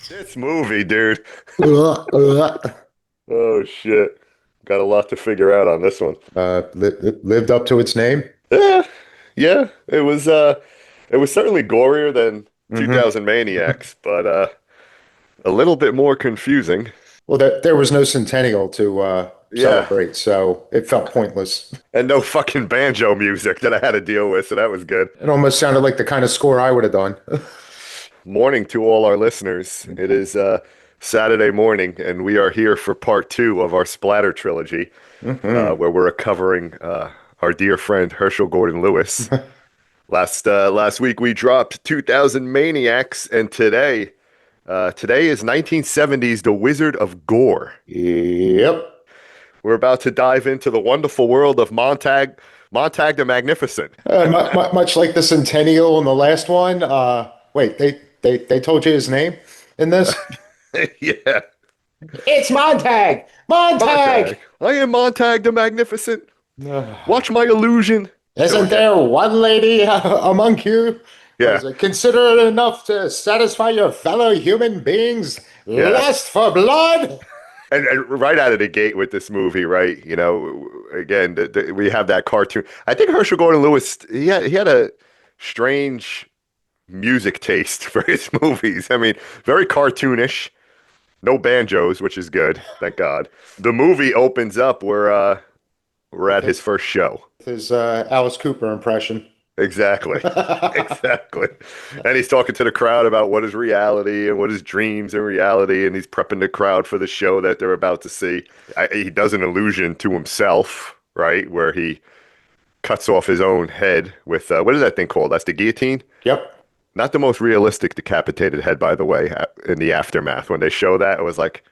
This movie, dude. Ugh, ugh. Oh shit. Got a lot to figure out on this one. Lived up to its name. Yeah, yeah. It was certainly gorier than Hmm 2000 Maniacs, but a little bit more confusing. Well, there was no centennial to Yeah. celebrate, so it felt pointless. And no fucking banjo music that I had to deal with, so that was good. It almost sounded like the kind of score I would have done. Morning to all our listeners. It is Saturday morning, and we are here for part two of our splatter trilogy, hmm where we're covering our dear friend Herschel Gordon Lewis. Last week we dropped 2000 Maniacs, and today is 1970s The Wizard of Gore. Yep. We're about to dive into the wonderful world of Montag the Magnificent. Much like the centennial in the last one. Wait, they told you his name in this? Yeah, It's Montag. Montag. Montag. I am Montag the Magnificent. Ugh. Watch my illusion. Go Isn't ahead. there one lady among you? Yeah, Was it considerate enough to satisfy your fellow human beings' yeah. lust for blood? And right out of the gate with this movie, right? Again, we have that cartoon. I think Herschel Gordon Lewis, he had a strange music taste for his movies. I mean, very cartoonish. No banjos, which is good, thank God. The movie opens up where we're With at his first show. his Alice Cooper impression. Exactly. Exactly. And he's talking to the crowd about what is reality and what is dreams and reality, and he's prepping the crowd for the show that they're about to see. He does an allusion to himself, right, where he cuts off his own head with what is that thing called? That's the guillotine. Yep. Not the most realistic decapitated head, by the way. In the aftermath, when they show that, it was like,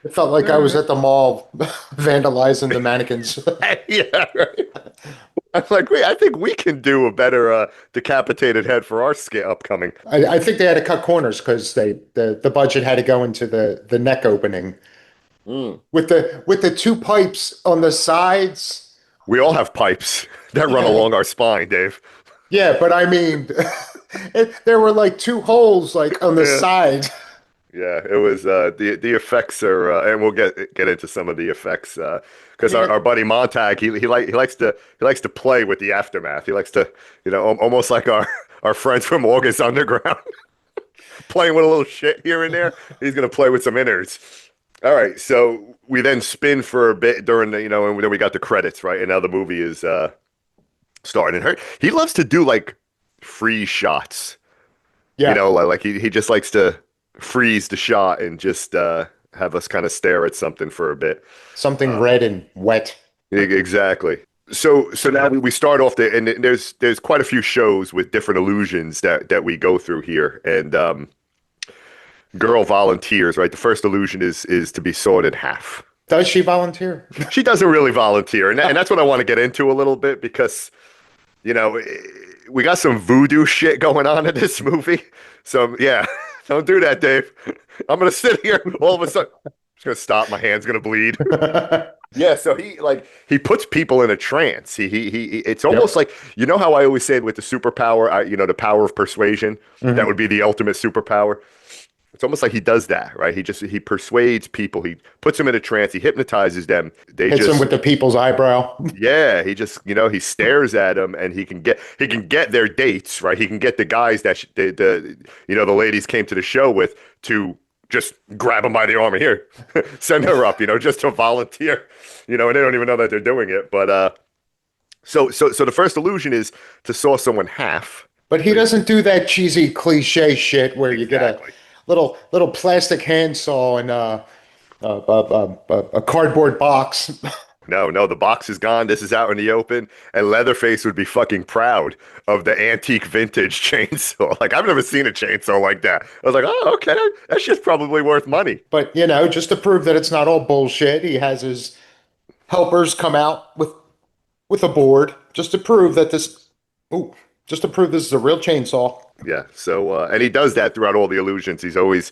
It felt like I was at the mall vandalizing the mannequins. yeah, right. I'm like, wait, I think we can do a better decapitated head for our skit upcoming. I think they had to cut corners because the budget had to go into the neck opening Mm. with the two pipes on the sides. We all have pipes that run along our spine, Dave. Yeah, but I mean, there were like two holes like on the Yeah, side. yeah. It was the effects are, and we'll get into some of the effects because Yeah, our buddy Montag he likes to play with the aftermath. He likes to almost like our friends from August Underground playing with a little shit here and there. He's gonna play with some innards. All right, so we then spin for a bit during and then we got the credits, right? And now the movie is starting. He loves to do like freeze shots. yeah, Like he just likes to freeze the shot and just have us kind of stare at something for a bit. something red and wet. Exactly. So now we start off there, and there's quite a few shows with different illusions that we go through here, and girl volunteers, right? The first illusion is to be sawed in half. Does she volunteer? She doesn't really volunteer, and that's what I want to get into a little bit because you know we got some voodoo shit going on in this movie. So yeah, don't do that, Dave. I'm gonna sit here all of a sudden. I'm just gonna stop. My hand's gonna bleed. Yeah, so he puts people in a trance. He it's almost Yep. like how I always say it with the superpower, the power of persuasion. That hmm would be the ultimate superpower. It's almost like he does that, right? He persuades people. He puts them in a trance. He hypnotizes them. They Hits him just with the people's eyebrow. yeah, he just he stares at them and he can get their dates, right? He can get the guys that the ladies came to the show with to just grab them by the arm and here, send her up, just to volunteer, and they don't even know that they're doing it. But so the first illusion is to saw someone half. But he doesn't do that cheesy cliche shit where you get a Exactly. little plastic handsaw and a cardboard box. No, no, the box is gone. This is out in the open, and Leatherface would be fucking proud of the antique vintage chainsaw. Like I've never seen a chainsaw like that. I was like, oh, okay, that shit's probably worth money. But just to prove that it's not all bullshit, he has his helpers come out with a board just to prove that ooh, just to prove this is a real chainsaw. Yeah. So, and he does that throughout all the illusions. He's always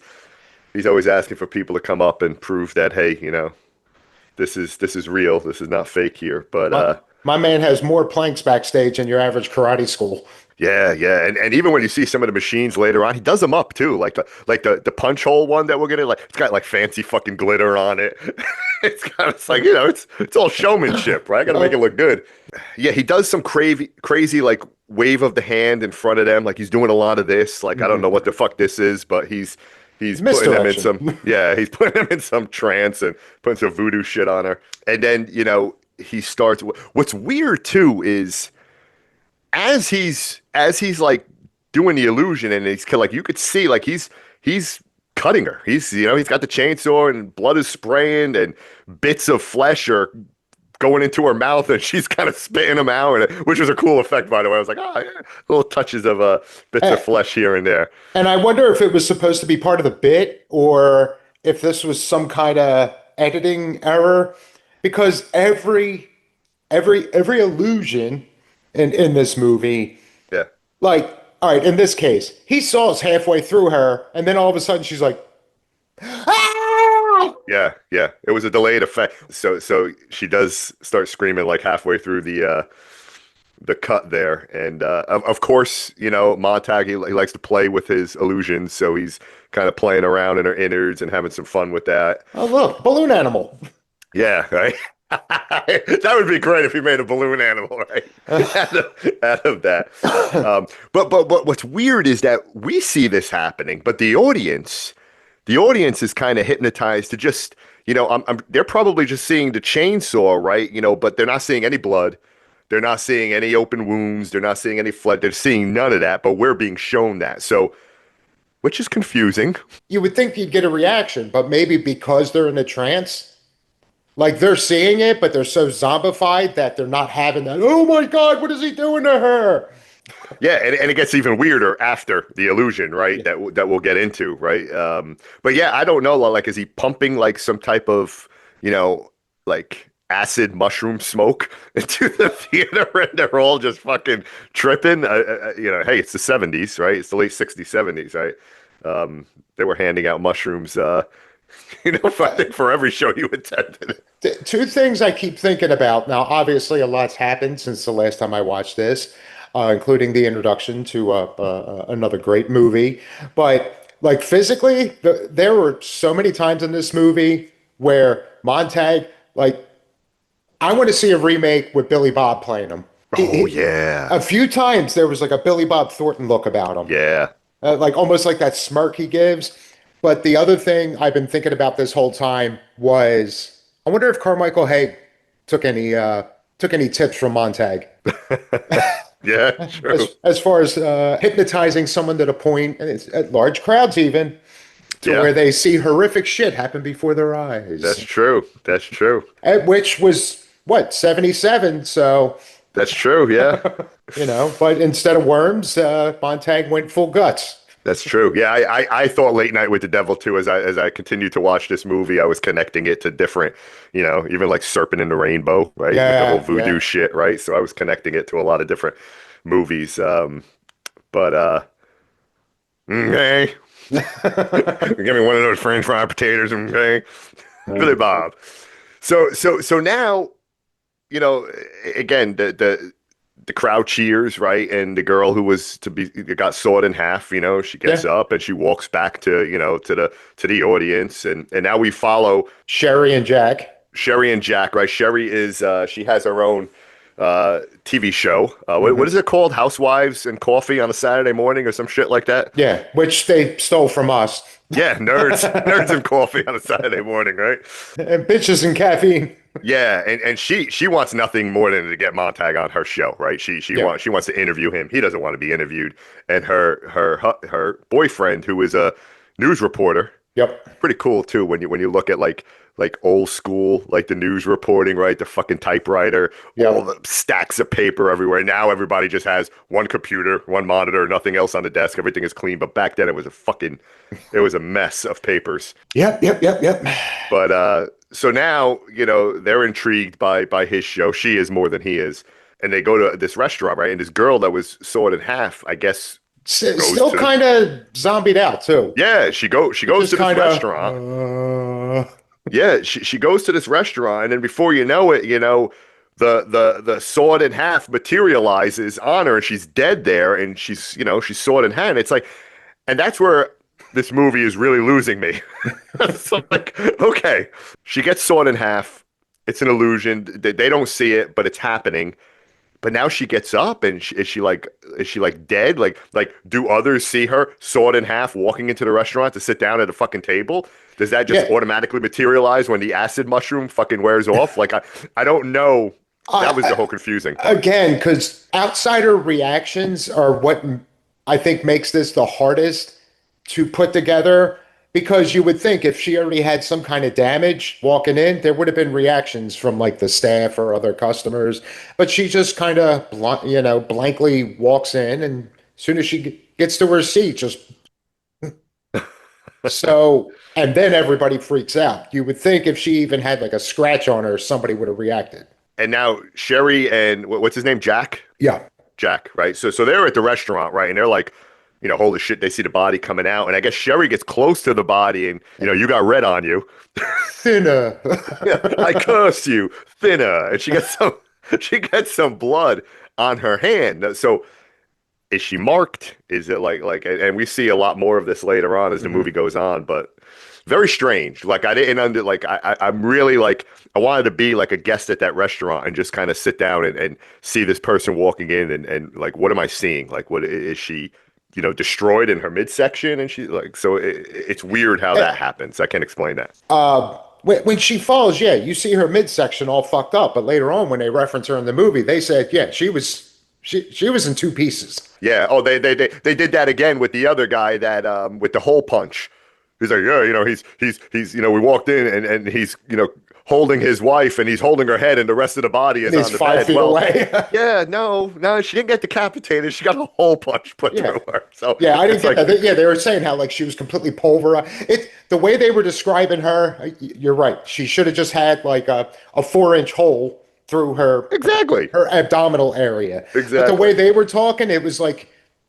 asking for people to come up and prove that, hey, this is real. This is not fake here. But My my man has more planks backstage than your average karate school. Yeah, yeah, and even when you see some of the machines later on, he does them up too, like the punch hole one that we're gonna like. It's got like fancy fucking glitter on it. It's like it's all showmanship, right? Got to make it Oh, look good. Yeah, he does some crazy like wave of the hand in front of them, like he's doing a lot of this. Like I don't know mhm. what the fuck this is, but he's putting them in Misdirection. some yeah, he's putting them in some trance and putting some voodoo shit on her. And then he starts. What's weird too is as he's like doing the illusion and he's like you could see like he's cutting her. He's got the chainsaw and blood is spraying and bits of flesh are going into her mouth and she's kind of spitting them out, which was a cool effect by the way. I was like, oh yeah, little touches of bits of Eh, flesh here and there. And I wonder if it was supposed to be part of the bit or if this was some kind of editing error, because every illusion in this movie, Yeah. like, all right, in this case, he saws halfway through her, and then all of a sudden she's like, ah! Yeah, yeah. It was a delayed effect. So she does start screaming like halfway through the cut there. And of course, Montag, he likes to play with his illusions, so he's kind of playing around in her innards and having some fun with that. Oh, look, balloon animal. Yeah, right. That would be great if he made a balloon animal, right? Out of that. But what's weird is that we see this happening, but the audience is kind of hypnotized to just, they're probably just seeing the chainsaw, right? But they're not seeing any blood. They're not seeing any open wounds. They're not seeing any flood. They're seeing none of that, but we're being shown that. So, which is confusing. You would think you'd get a reaction, but maybe because they're in a trance, like they're seeing it, but they're so zombified that they're not having that. Oh my God, what is he doing to her? Yeah, and it gets even weirder after the illusion, right? Yeah. That we'll get into, right? But yeah, I don't know. Like, is he pumping like some type of, like acid mushroom smoke into the theater, and they're all just fucking tripping? Hey, it's the '70s, right? It's the late '60s, '70s, right? They were handing out mushrooms, I think for every show you attended. Two things I keep thinking about. Now, obviously, a lot's happened since the last time I watched this, including the introduction to another great movie. But like physically, there were so many times in this movie where Montag, like, I want to see a remake with Billy Bob playing him. Oh yeah, A few times there was like a Billy Bob Thornton look about him, yeah. like almost like that smirk he gives. But the other thing I've been thinking about this whole time was I wonder if Carmichael Haig took any took any tips from Montag Yeah, true. as far as hypnotizing someone to the point, and it's at large crowds even, to Yeah, where they see horrific shit happen before their that's eyes. true. That's true. At which was what, 77? So, That's true. Yeah, but instead of worms, Montag went full guts. that's true. Yeah, I thought Late Night with the Devil too. As I continued to watch this movie, I was connecting it to different, even like Serpent in the Rainbow, right? With the whole Yeah, voodoo yeah. shit, right? So I was connecting it to a lot of different movies. But okay, give me one of those French fried potatoes, okay, Billy Bob. So now, you know, again, the crowd cheers, right? And the girl who was to be got sawed in half, she gets Yeah. up and she walks back to the audience, and now we follow Sherry and Jack. Sherry and Jack, right? Sherry is she has her own TV show. What Mhm. is it called? Housewives and Coffee on a Saturday morning or some shit like that? Yeah, which they stole from us. Yeah, nerds and coffee on a Saturday morning, right? And bitches and caffeine. Yeah, and she wants nothing more than to get Montag on her show, right? Yeah. She wants to interview him. He doesn't want to be interviewed. And her boyfriend, who is a news reporter, Yep. pretty cool too. When you look at like old school, like the news reporting, right? The fucking typewriter, all Yep. the stacks of paper everywhere. Now everybody just has one computer, one monitor, nothing else on the desk. Everything is clean. But back then it was a mess of papers. Yep. Yep. Yep. Yep. But so now, they're intrigued by his show. She is more than he is. And they go to this restaurant, right? And this girl that was sawed in half, I guess, goes Still to kind of zombied out too. yeah, she goes Just to this kind restaurant. of. Yeah, she goes to this restaurant, and then before you know it, the sword in half materializes on her and she's dead there and she's sword in hand. It's like, and that's where this movie is really losing me. It's like, okay, she gets sawed in half. It's an illusion. They don't see it, but it's happening. But now she gets up, and is she like dead? Do others see her sawed in half walking into the restaurant to sit down at a fucking table? Does that just Yeah. automatically materialize when the acid mushroom fucking wears off? I don't know. That was the whole confusing part. Again, because outsider reactions are what I think makes this the hardest to put together. Because you would think if she already had some kind of damage walking in, there would have been reactions from like the staff or other customers. But she just kind of, blankly walks in, and as soon as she gets to her seat, just so, and then everybody freaks out. You would think if she even had like a scratch on her, somebody would have reacted. And now Sherry and what's his name? Jack? Yeah. Jack, right? So they're at the restaurant, right? And they're like, holy shit, they see the body coming out. And I guess Sherry gets close to the body and, you got red on you. Thinner. Yeah, I curse you, thinner. And she gets some blood on her hand. So is she marked? Is it and we see a lot more of this later on as the movie goes on, but very strange. Like I didn't under like I'm really like I wanted to be like a guest at that restaurant and just kind of sit down and see this person walking in and like what am I seeing? Like what is she, destroyed in her midsection and she like so it's weird how that happens. I can't explain that. When she falls, yeah, you see her midsection all fucked up. But later on, when they reference her in the movie, they said, yeah, she was in two pieces. Yeah. Oh, they did that again with the other guy that with the hole punch. He's like, yeah, he's we walked in and he's holding his wife and he's holding her head and the rest of the body is And he's on the 5 bed. feet away. Yeah, no, she didn't get decapitated. She got a hole punch put Yeah. through her. So Yeah, I didn't it's get like, that. Yeah, they were saying how like she was completely pulverized. The way they were describing her, you're right. She should have just had like a 4-inch hole through her exactly. her abdominal area. But the Exactly. way they were talking, it was like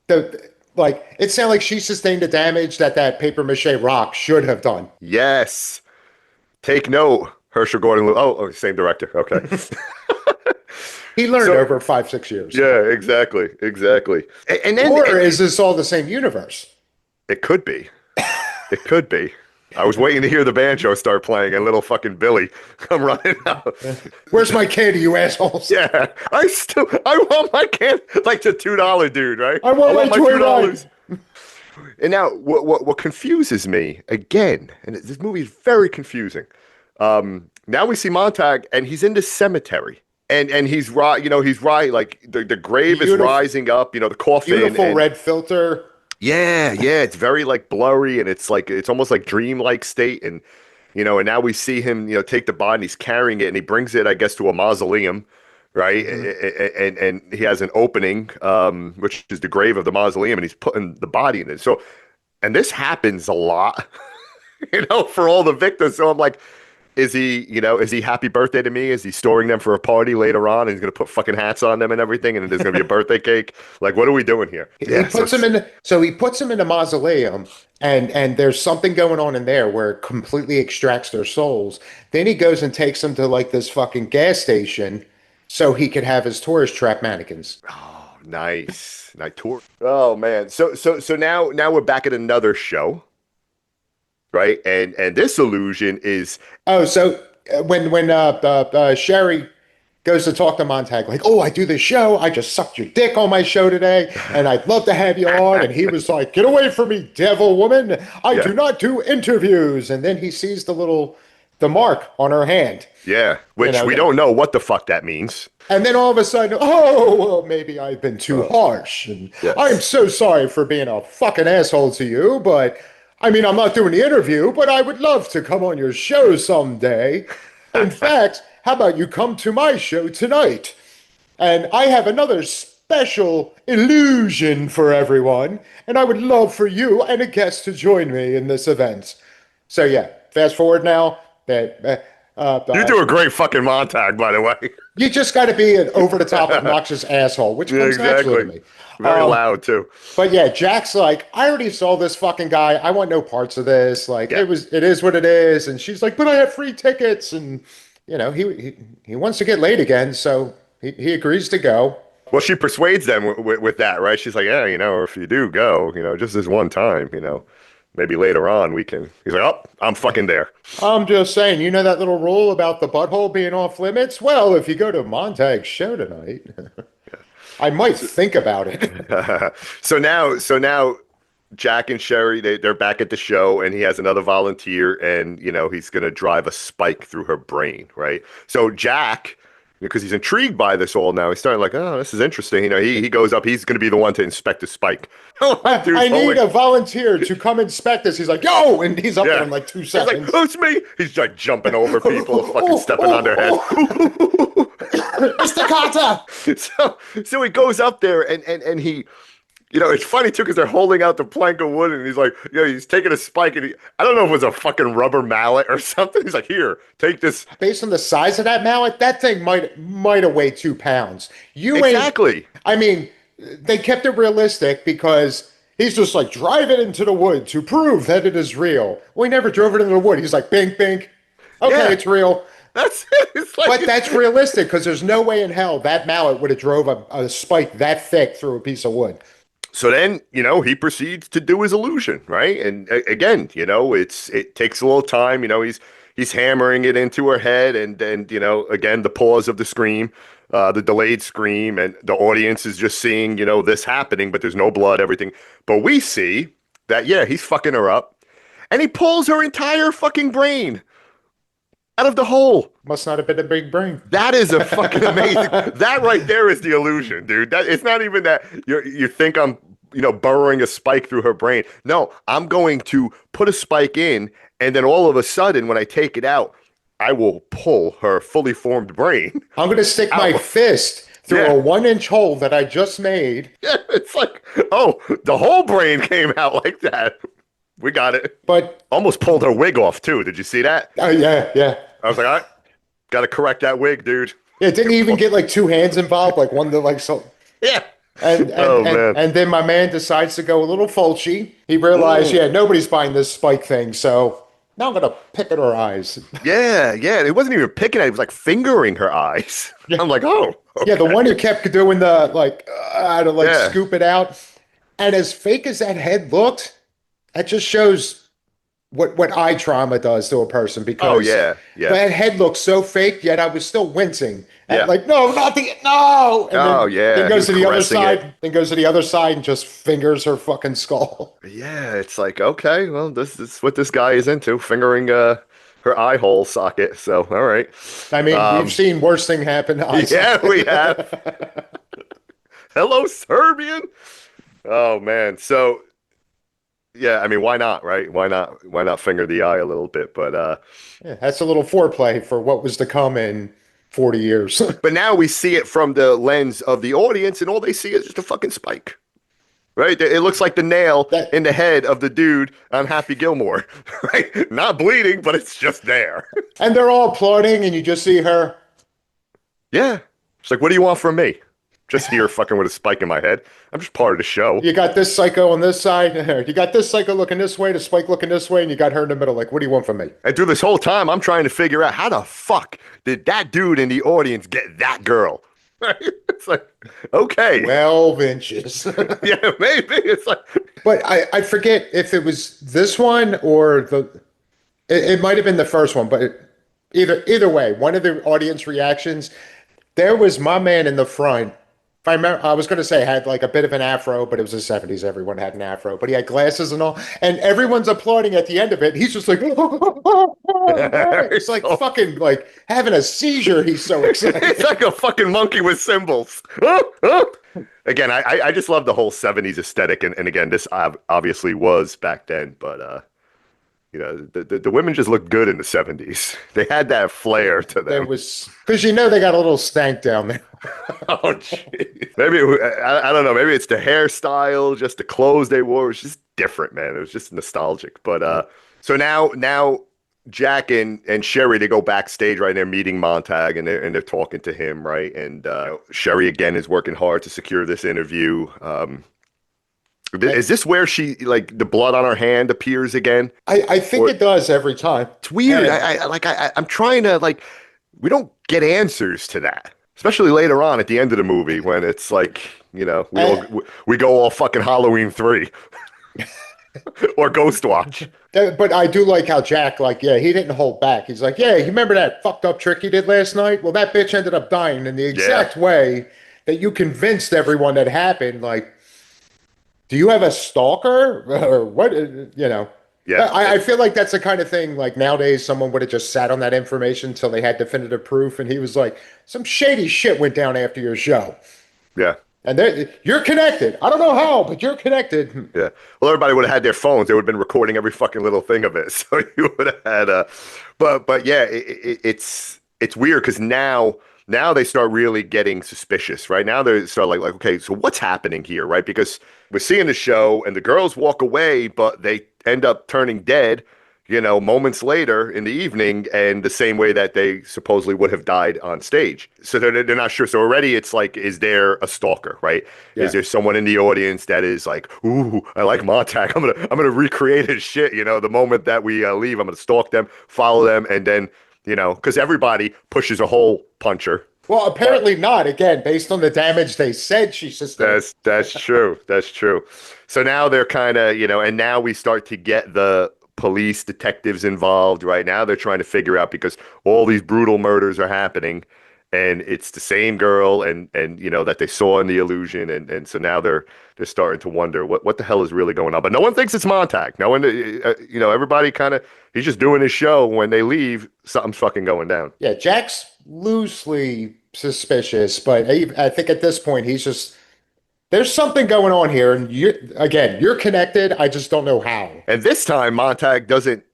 it sounded like she sustained the damage that paper mache rock should have done. Yes. Take note, Hershell Gordon Lewis. Oh, same director. Okay. He learned So over 5-6 years. yeah, exactly. And then Or is this all the same universe? it could be. It could be. I was waiting to hear the banjo start playing and little fucking Billy come running out. Where's my candy, you assholes? Yeah, I want my can like the $2 dude, right? I want my $2. And now what confuses me again, and this movie is very confusing. Now we see Montag and he's in the cemetery. And he's right, he's right, like the grave is Beautiful- rising up, the coffin. Beautiful and, red filter. yeah, it's very like blurry and it's almost like dreamlike state and and now we see him, take the body and he's carrying it and he brings it, I guess, to a mausoleum, right? And he has an opening, which is the grave of the mausoleum, and he's putting the body in it. So, and this happens a lot, for all the victims. So I'm like, is he happy birthday to me? Is he storing them for a party later on? And he's gonna put fucking hats on them and everything, and there's gonna be a birthday cake. Like, what are we doing here? He puts him in. So he puts him in a mausoleum, and there's something going on in there where it completely extracts their souls. Then he goes and takes them to like this fucking gas station, so he could have his tourist trap mannequins. Oh, nice tour. Oh man, so now we're back at another show, right? And this illusion is Oh, so when Sherry goes to talk to Montag, like, oh, I do this show. I just sucked your dick on my show today, and I'd love to have you on. And he was like, get away from me, devil woman. I do not do interviews. And then he sees the mark on her hand. yeah, which we don't know what the fuck that means. And then all of a sudden, oh, well, maybe I've been too harsh. And Yes. I'm so sorry for being a fucking asshole to you. But I mean, I'm not doing the interview, but I would love to come on your show someday. In fact, how about you come to my show tonight? And I have another special illusion for everyone. And I would love for you and a guest to join me in this event. So, yeah, fast forward now. You do a great fucking Montag, by the way. You just got to be an over-the-top, obnoxious asshole, which comes naturally to me. Very loud too. But yeah, Jack's like, I already saw this fucking guy. I want no parts of this. Like, Yeah. it is what it is. And she's like, but I have free tickets. And he wants to get laid again, so he agrees to go. Well, she persuades them with that, right? She's like, yeah, if you do go, just this one time, maybe later on we can. He's like, oh, I'm fucking there. I'm just saying, you know that little rule about the butthole being off limits? Well, if you go to Montag's show tonight, I might think about it. So now Jack and Sherry, they're back at the show, and he has another volunteer, and he's gonna drive a spike through her brain, right? So Jack, because he's intrigued by this all now, he's starting like, oh, this is interesting. He goes up, he's gonna be the one to inspect the spike. I need a volunteer to come inspect this. He's like, yo, and he's up there in like 2 seconds. He's like, oh, it's me. He's like jumping over people, fucking stepping on their heads. Mr. Carter. So he goes up there and he, it's funny too because they're holding out the plank of wood and he's like, he's taking a spike and I don't know if it was a fucking rubber mallet or something. He's like, here, take this. Based on the size of that mallet, that thing might have weighed 2 pounds. Exactly. I mean, they kept it realistic because he's just like, drive it into the wood to prove that it is real. Well, he never drove it into the wood. He's like, bink, bink. Okay, it's real. That's it. But that's realistic because there's no way in hell that mallet would have drove a spike that thick through a piece of wood. So then, he proceeds to do his illusion, right? And again, it takes a little time. He's hammering it into her head, and then, again, the pause of the scream, the delayed scream, and the audience is just seeing, this happening, but there's no blood, everything. But we see that, he's fucking her up, and he pulls her entire fucking brain out of the hole. Must not have been a big brain. That is a fucking amazing. That right there is the illusion, dude. That it's not even that you think I'm, burrowing a spike through her brain. No, I'm going to put a spike in, and then all of a sudden, when I take it out, I will pull her fully formed brain. I'm going to stick my fist through a 1-inch hole that I just made. Yeah, it's like, oh, the whole brain came out like that. We got it. But almost pulled her wig off too. Did you see that? Oh yeah. I was like, all right, got to correct that wig, dude. Yeah, didn't even get like 2 hands involved, like one to like so. Yeah. And then my man decides to go a little fulchy. He realized, nobody's buying this spike thing, so now I'm gonna pick at her eyes. Yeah. It wasn't even picking at it. It was like fingering her eyes. Yeah. I'm like, oh. Okay. Yeah, the one who kept doing the scoop it out. And as fake as that head looked, that just shows what eye trauma does to a person because that head looks so fake, yet I was still wincing. And like, no, not the no. And then goes to the other side. Then goes to the other side and just fingers her fucking skull. Yeah, it's like, okay, well, this is what this guy is into, fingering her eye hole socket. So, all right. I mean, we've seen worse thing happen to eye socket. We have. Hello, Serbian. Oh man. So yeah, I mean, why not, right? Why not finger the eye a little bit? But that's a little foreplay for what was to come in 40 years. But now we see it from the lens of the audience, and all they see is just a fucking spike. Right? It looks like the nail in the head of the dude on Happy Gilmore. Right? Not bleeding, but it's just there. And they're all applauding, and you just see her. Yeah. It's like, what do you want from me? Just here fucking with a spike in my head. I'm just part of the show. You got this psycho on this side. You got this psycho looking this way, the spike looking this way, and you got her in the middle. Like, what do you want from me? And through this whole time, I'm trying to figure out how the fuck did that dude in the audience get that girl? It's like, okay. 12 inches. Yeah, maybe. It's like. But I forget if it was this one or it might have been the first one, but either way, one of the audience reactions, there was my man in the front. If I remember, I was going to say had like a bit of an afro, but it was the 70s. Everyone had an afro, but he had glasses and all, and everyone's applauding at the end of it. He's just like, it's like fucking like having a seizure. He's so excited. It's like a fucking monkey with cymbals. Again, I just love the whole 70s aesthetic, and again, this obviously was back then, but the women just looked good in the 70s. They had that flair to them. There was because they got a little stank down there. Oh, jeez. Maybe I don't know. Maybe it's the hairstyle, just the clothes they wore. It was just different, man. It was just nostalgic. But so now Jack and Sherry, they go backstage, right? And they're meeting Montag, and they're talking to him, right? And Sherry again is working hard to secure this interview. Is this where she like the blood on her hand appears again? I think it does every time. It's weird. I'm trying to like. we don't get answers to that, especially later on at the end of the movie when it's like, And, we go all fucking Halloween 3 or Ghost Watch. but I do like how Jack, like, yeah, he didn't hold back. He's like, yeah, you remember that fucked up trick you did last night? Well, that bitch ended up dying in the Yeah, exact way that you convinced everyone that happened. Like, do you have a stalker or what? yeah. I feel like that's the kind of thing like nowadays someone would have just sat on that information until they had definitive proof. And he was like, some shady shit went down after your show. Yeah. And you're connected. I don't know how, but you're connected. Yeah. Well, everybody would have had their phones. They would have been recording every fucking little thing of it. So you would have had but yeah, it's weird because now they start really getting suspicious, right? Now they start like, okay, so what's happening here, right? Because we're seeing the show and the girls walk away, but they end up turning dead, moments later in the evening, and the same way that they supposedly would have died on stage. So they're not sure. So already it's like, is there a stalker, right? Is Yeah. there someone in the audience that is like, ooh, I like Montag. I'm gonna recreate his shit. The moment that we leave, I'm gonna stalk them, follow them, and then because everybody pushes a hole puncher. Well, apparently not. Again, based on the damage they said she sustained. That's true. That's true. So now they're kind of, and now we start to get the police detectives involved. Right now they're trying to figure out because all these brutal murders are happening, and it's the same girl, and that they saw in the illusion, and so now they're starting to wonder what the hell is really going on. But no one thinks it's Montag. No one, everybody kind of he's just doing his show. When they leave, something's fucking going down. Yeah, Jack's loosely suspicious, but I think at this point he's just there's something going on here, and you're connected. I just don't know how. And this time Montag doesn't.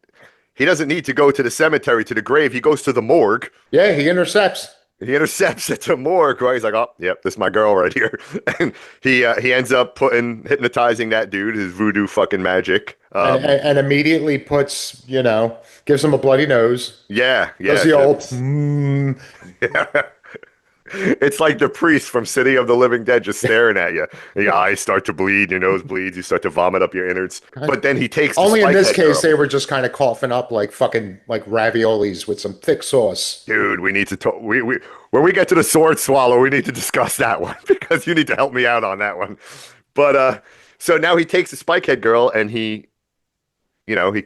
He doesn't need to go to the cemetery, to the grave. He goes to the morgue. Yeah, he intercepts. He intercepts at the morgue, right? He's like, oh, yep, this is my girl right here. And he ends up hypnotizing that dude, his voodoo fucking magic. And immediately puts, gives him a bloody nose. Yeah, Does yeah. the old, Yeah. It's like the priest from City of the Living Dead just staring at you. Your eyes start to bleed, your nose bleeds, you start to vomit up your innards. But then he takes the only in spike this head case, girl. they were just kind of coughing up like fucking like raviolis with some thick sauce. Dude, we need to talk. We when we get to the sword swallow, we need to discuss that one because you need to help me out on that one. But so now he takes the spikehead girl and he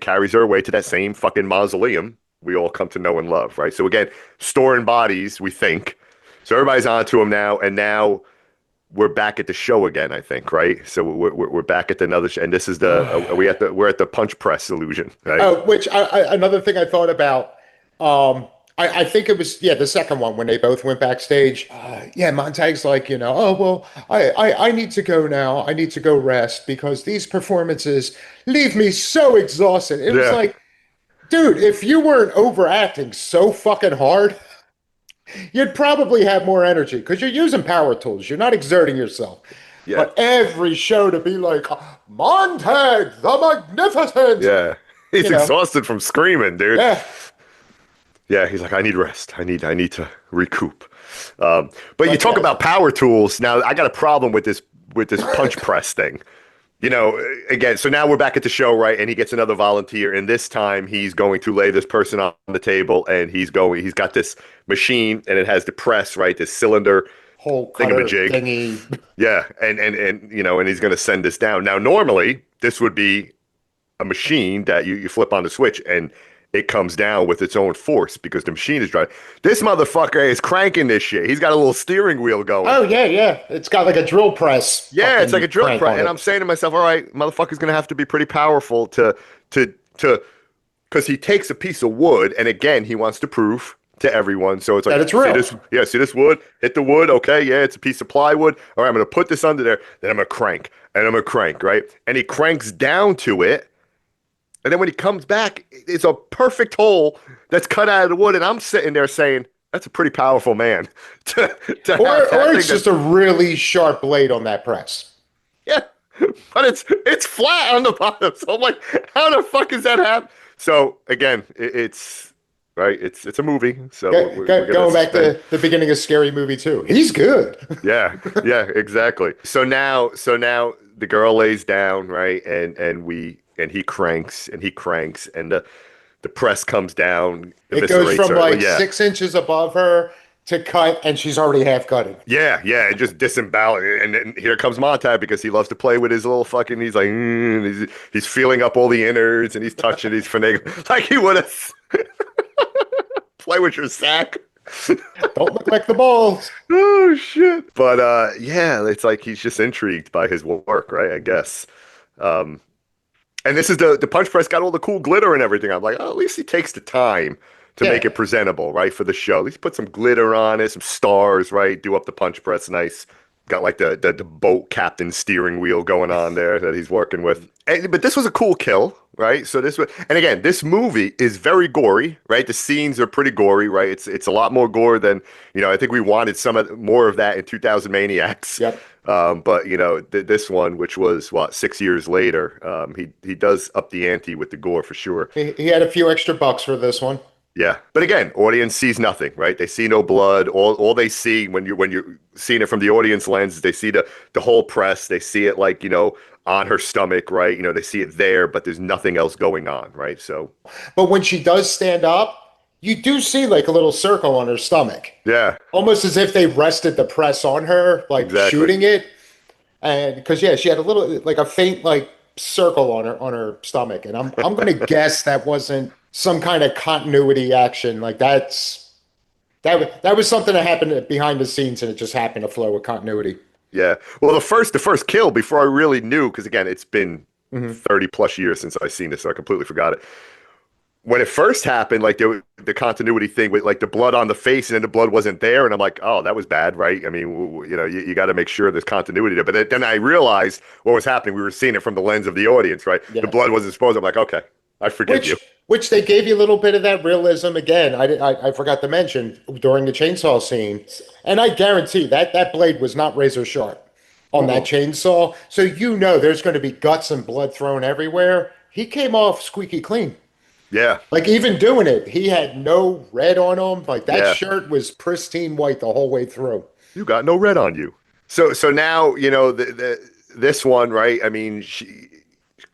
carries her away to that same fucking mausoleum we all come to know and love, right? So again, storing bodies, we think. So everybody's onto him now, and now we're back at the show again, I think, right? So we're back at another show, and this is we're at the punch press illusion, right? Which another thing I thought about. I think it was the second one when they both went backstage. Yeah, Montag's like oh well, I need to go now. I need to go rest because these performances leave me so exhausted. It was Yeah. like, dude, if you weren't overacting so fucking hard, you'd probably have more energy because you're using power tools. You're not exerting yourself. Yeah. But every show to be like Montag the Magnificent. Yeah. He's You know. exhausted from screaming, dude. Yeah. Yeah, he's like, I need rest. I need to recoup. But you But talk yeah. about power tools. Now, I got a problem with this punch press thing. Again, so now we're back at the show, right? And he gets another volunteer, and this time he's going to lay this person on the table, and he's got this machine, and it has the press, right? This cylinder Whole cutter thingamajig. thingy. Yeah, and he's going to send this down. Now, normally this would be a machine that you flip on the switch, and it comes down with its own force because the machine is driving. This motherfucker is cranking this shit. He's got a little steering wheel going. Oh yeah. It's got like a drill press. Yeah, it's like a drill crank press. on And it. I'm saying to myself, all right, motherfucker's gonna have to be pretty powerful to because he takes a piece of wood and again he wants to prove to everyone. So it's like That it's real. See this wood? Hit the wood, okay, yeah, it's a piece of plywood. All right, I'm gonna put this under there, then I'm gonna crank, and I'm gonna crank, right? And he cranks down to it. And then when he comes back, it's a perfect hole that's cut out of the wood. And I'm sitting there saying, that's a pretty powerful man. to have Or that thing it's just a really sharp blade on that press. yeah, but it's flat on the bottom. So I'm like, how the fuck is that happen? So again, it's right. It's a movie. So we're gonna Going back spend- to the beginning of Scary Movie 2. He's good. yeah, exactly. So now the girl lays down, right, and he cranks and the press comes down, It goes eviscerates from her. like Yeah. 6 inches above her to cut, and she's already half cutting. Yeah, yeah, and just disembowel. And then here comes Montag because he loves to play with his little fucking. He's like, he's feeling up all the innards and he's touching, he's finagling like he would have play with your sack. Don't look like the balls. Oh shit! But yeah, it's like he's just intrigued by his work, right? I guess. Um, and this is the punch press got all the cool glitter and everything. I'm like, oh, at least he takes the time to make Yeah. it presentable, right, for the show. At least put some glitter on it, some stars, right? Do up the punch press nice. Got like the boat captain steering wheel going on there that he's working with. But this was a cool kill, right? So this was, and again, this movie is very gory, right? The scenes are pretty gory, right? It's a lot more gore than I think we wanted more of that in 2000 Maniacs. Yep. But this one, which was what 6 years later, he does up the ante with the gore for sure. He had a few extra bucks for this one. Yeah, but again, audience sees nothing, right? They see no blood. All they see when you're seeing it from the audience lens is they see the whole press. They see it like on her stomach, right? They see it there, but there's nothing else going on, right? So But when she does stand up, you do see like a little circle on her stomach, yeah, almost as if they rested the press on her, like exactly. shooting it. And because yeah, she had a little like a faint like circle on her stomach, and I'm gonna guess that wasn't some kind of continuity action. Like that was something that happened behind the scenes, and it just happened to flow with continuity. Yeah. Well, the first kill before I really knew, because again, it's been 30 plus years since I've seen this, so I completely forgot it. When it first happened, like the continuity thing with like the blood on the face and then the blood wasn't there, and I'm like, oh, that was bad, right? I mean, you got to make sure there's continuity there. But then I realized what was happening. We were seeing it from the lens of the audience, right? Yeah. The blood wasn't exposed. I'm like, okay, I forgive you. Which they gave you a little bit of that realism again. I forgot to mention during the chainsaw scene, and I guarantee that blade was not razor sharp on that chainsaw. So there's going to be guts and blood thrown everywhere. He came off squeaky clean. Yeah. Like even doing it, he had no red on him. Like that Yeah. shirt was pristine white the whole way through. You got no red on you. So now this one, right? I mean,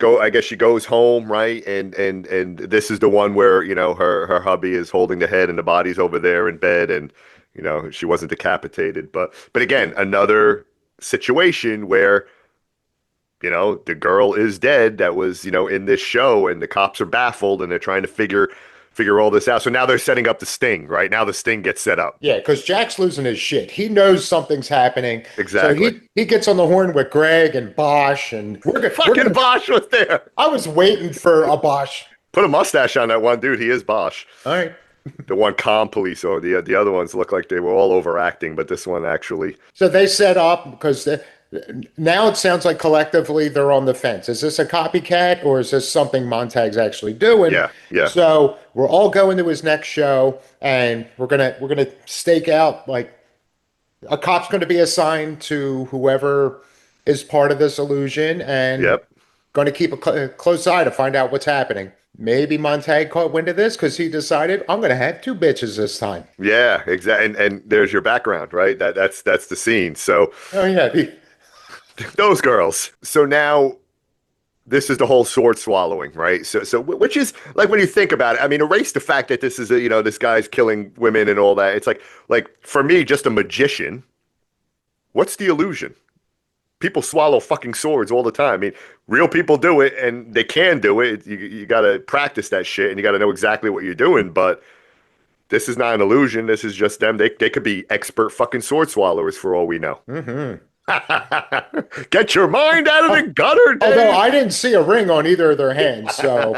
I guess she goes home, right? And this is the one where her hubby is holding the head and the body's over there in bed, and she wasn't decapitated, but again, another situation where the girl is dead that was in this show, and the cops are baffled and they're trying to figure all this out. So now they're setting up the sting, right? Now the sting gets set up. Yeah, because Jack's losing his shit. He knows something's happening. Exactly. So he gets on the horn with Greg and Bosch, and Fucking Bosch was there. I was waiting for a Bosch. Put a mustache on that one dude. He is Bosch. All right. The one calm police, or the other ones look like they were all overacting, but this one actually. So they set up because now it sounds like collectively they're on the fence. Is this a copycat or is this something Montag's actually doing? Yeah, yeah. So we're all going to his next show, and we're gonna stake out like a cop's going to be assigned to whoever is part of this illusion, and Yep. going to keep a close eye to find out what's happening. Maybe Montag caught wind of this because he decided I'm going to have two bitches this time. Yeah, exactly. And there's your background, right? That's the scene. So Oh yeah, those girls. So now this is the whole sword swallowing, right? So which is like when you think about it, I mean, erase the fact that this is this guy's killing women and all that. It's like for me, just a magician. What's the illusion? People swallow fucking swords all the time. I mean, real people do it, and they can do it. You got to practice that shit, and you got to know exactly what you're doing. But this is not an illusion. This is just them. They could be expert fucking sword swallowers for all we know. Get your mind out of the gutter, Dave. although I didn't see a ring on either of their hands, so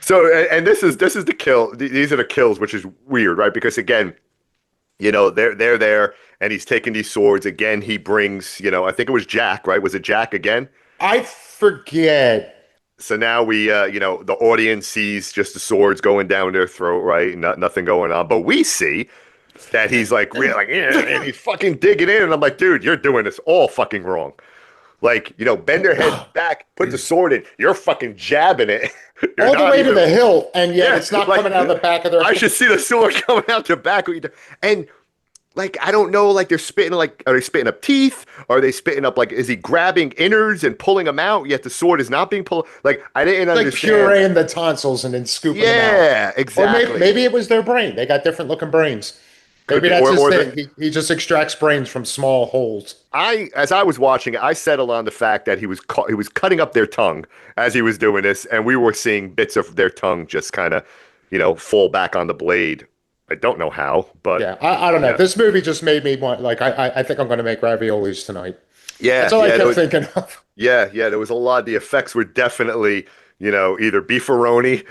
So, and this is the kill. These are the kills, which is weird, right? Because again, they're there, and he's taking these swords again. He brings, I think it was Jack, right? Was it Jack again? I forget. So now we, the audience sees just the swords going down their throat, right? Nothing going on, but we see that he's like, really, like, and he's fucking digging in, and I'm like, dude, you're doing this all fucking wrong. Like, bend your head back, put the sword in. You're fucking jabbing it. You're All the not way even- to the hilt, and yet Yeah, it's not like, coming out of the back of their. I should see the sword coming out the back. And like I don't know, like they're spitting like are they spitting up teeth? Are they spitting up like is he grabbing innards and pulling them out? Yet the sword is not being pulled. Like I didn't Like understand. pureeing the tonsils and then scooping them out. Yeah, Or maybe exactly. maybe it was their brain. They got different looking brains. Could Maybe be, that's his or the thing. He just extracts brains from small holes. as I was watching it, I settled on the fact that he was cutting up their tongue as he was doing this, and we were seeing bits of their tongue just kind of, fall back on the blade. I don't know how, but Yeah, I don't know. yeah, This movie just made me want, like, I think I'm going to make raviolis tonight. That's yeah, all I yeah. kept thinking of. Yeah. There was a lot. The effects were definitely, either beefaroni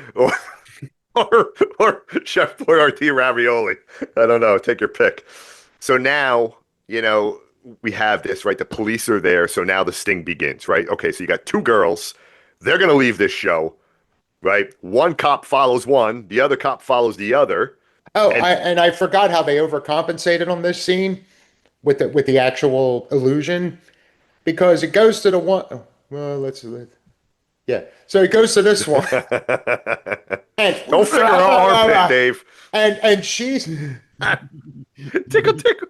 or Chef Boyardee ravioli. I don't know. Take your pick. So now, we have this, right? The police are there. So now the sting begins, right? Okay, so you got two girls. They're going to leave this show, right? One cop follows one, the other cop follows the other. Oh, And I forgot how they overcompensated on this scene with the actual illusion because it goes to the one. Oh, well, yeah. So it goes to this one, and don't finger her armpit, Dave. and she's Tickle, tickle.